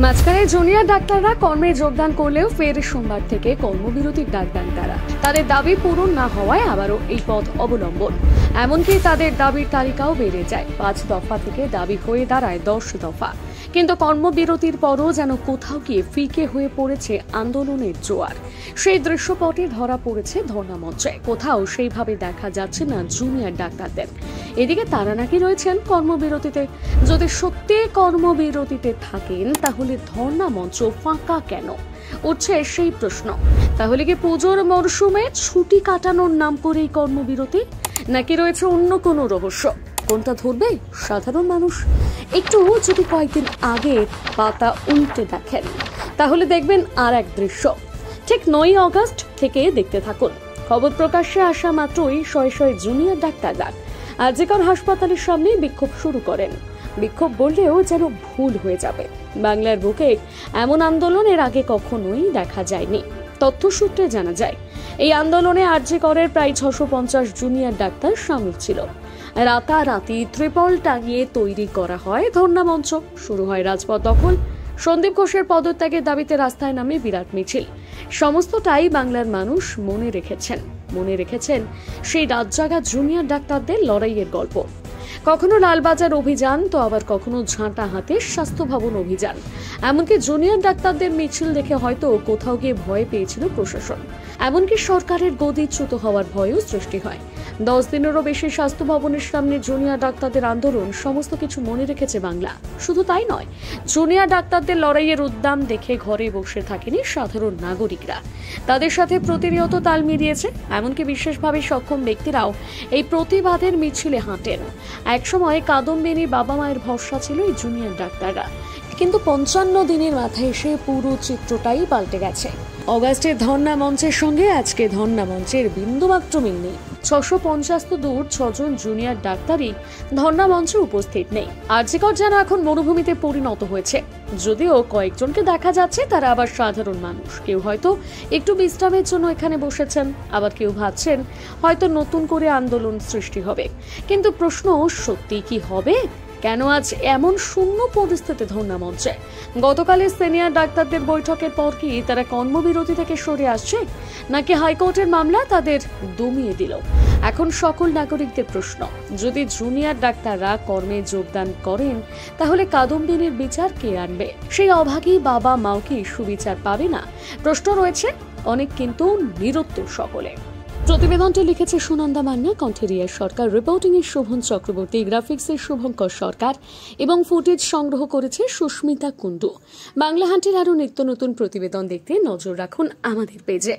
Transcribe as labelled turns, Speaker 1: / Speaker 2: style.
Speaker 1: মাঝখানে জুনিয়র ডাক্তাররা কর্মে যোগদান করলেও ফের সোমবার থেকে কর্মবিরতির ডাক দেন তারা। তাদের দাবি পূরণ না হওয়ায় আবারও এই পথ অবলম্বন। এমনকি তাদের দাবির তালিকাও বেড়ে যায়, 5 দফা থেকে দাবি হয়ে দাঁড়ায় 10 দফা। কিন্তু কর্মবিরতির পরও যেন কোথাও গিয়ে ফিকে হয়ে পড়েছে আন্দোলনের জোয়ার। সেই দৃশ্যপটে ধরা পড়েছে ধর্ণা মঞ্চে, কোথাও সেইভাবে দেখা যাচ্ছে না জুনিয়র ডাক্তারদের। এদিকে তারা নাকি রয়েছেন কর্মবিরতিতে। যদি সত্যি কর্মবিরতিতে থাকেন তাহলে ধর্ণা মঞ্চ ফাঁকা কেন, উঠছে সেই প্রশ্ন। তাহলে কি পুজোর মরশুমে ছুটি কাটানোর নাম করেই কর্মবিরতি, নাকি রয়েছে অন্য কোনো রহস্য? কোনটা ধরবে সাধারণ মানুষ? একটু যদি কয়েকদিন আগে পাতা উল্টে দেখেন তাহলে দেখবেন আর এক দৃশ্য। ঠিক 9 আগস্ট থেকে দেখতে থাকুন। খবর প্রকাশ্যে আসা মাত্রই শয়ে শয়ে জুনিয়র ডাক্তাররা আরজিকর হাসপাতালের সামনে বিক্ষোভ শুরু করেন। বিক্ষোভ বললেও যেন ভুল হয়ে যাবে। বাংলার বুকে এমন আন্দোলন এর আগে কখনোই দেখা যায়নি। তথ্যসূত্রে জানা যায়, এই আন্দোলনে আরজিকরের প্রায় 650 জুনিয়র ডাক্তার সামিল ছিল। রাতারাতি ত্রিপল টাঙিয়ে তৈরি করা হয় ধর্ণা মঞ্চ। শুরু হয় রাজপথ দখল। সন্দীপ ঘোষের পদত্যাগের দাবিতে রাস্তায় নামে বিরাট মিছিল। সমস্তটাই বাংলার মানুষ মনে রেখেছেন সেই রাতজাগা জুনিয়র ডাক্তারদের লড়াইয়ের গল্প। কখনো লালবাজার অভিযান, তো আবার কখনো ঝাঁটা হাতে স্বাস্থ্য ভবন অভিযান। এমনকি জুনিয়র ডাক্তারদের মিছিল দেখে হয়তো কোথাও গিয়ে ভয় পেয়েছিল প্রশাসন। এমনকি সরকারের গদিচ্যুত হওয়ার ভয়ও সৃষ্টি হয়। 10 দিনেরও বেশি স্বাস্থ্য ভবনের সামনে জুনিয়র ডাক্তারদের আন্দোলন সমস্ত কিছু মনে রেখেছে বাংলা। শুধু তাই নয়, জুনিয়র ডাক্তারদের লড়াইয়ের উদ্দাম দেখে ঘরে বসে থাকেনি সাধারণ নাগরিকরা। তাদের সাথে প্রতিনিয়ত তাল মিলিয়েছে। এমনকি বিশেষভাবে সক্ষম ব্যক্তিরাও এই প্রতিবাদের মিছিলে হাঁটেন। একসময় কাদম্বিনী বাবা মায়ের ভরসা ছিল এই জুনিয়র ডাক্তাররা, কিন্তু 55 দিনের মাথায় এসে পুরো চিত্রটাই পাল্টে গেছে। অগাস্টের ধর্ণা মঞ্চের সঙ্গে আজকে ধর্ণা মঞ্চের বিন্দুমাত্র মিল নেই। 650 তো দূর, 6 জন জুনিয়র ডাক্তারই ধর্ণা মঞ্চে উপস্থিত নেই। আরজিকর যেন এখন মরুভূমিতে পরিণত হয়েছে। যদিও কয়েকজনকে দেখা যাচ্ছে তারা আবার সাধারণ মানুষ। কেউ হয়তো একটু বিশ্রামের জন্য এখানে বসেছেন, আবার কেউ ভাবছেন হয়তো নতুন করে আন্দোলন সৃষ্টি হবে। কিন্তু প্রশ্ন, সত্যি কি হবে? কেন আজ এমন শূন্য পরিস্থিতি ধর্ণা মঞ্চে? গতকালের সিনিয়র ডাক্তারদের বৈঠকের পর কি তারা কর্মবিরতি থেকে সরে আসছে, নাকি হাইকোর্টের মামলা তাদের দমিয়ে দিল? এখন সকল নাগরিকদের প্রশ্ন, যদি জুনিয়র ডাক্তাররা কর্মে যোগদান করেন তাহলে কাদম্বিনীর বিচার কে আনবে? সেই অভাগী বাবা মাও কি সুবিচার পাবে না? প্রশ্ন রয়েছে অনেক, কিন্তু নিরুত্তর সকলে। প্রতিবেদনটি লিখেছে সুনন্দা মান্না, কণ্ঠে রিয়া সরকার, রিপোর্টিং এর শোভন চক্রবর্তী, গ্রাফিক্স এর শুভঙ্কর সরকার এবং ফুটেজ সংগ্রহ করেছে সুস্মিতা কুন্ডু। বাংলা হান্টের আরও নিত্য নতুন প্রতিবেদন দেখতে নজর রাখুন আমাদের পেজে।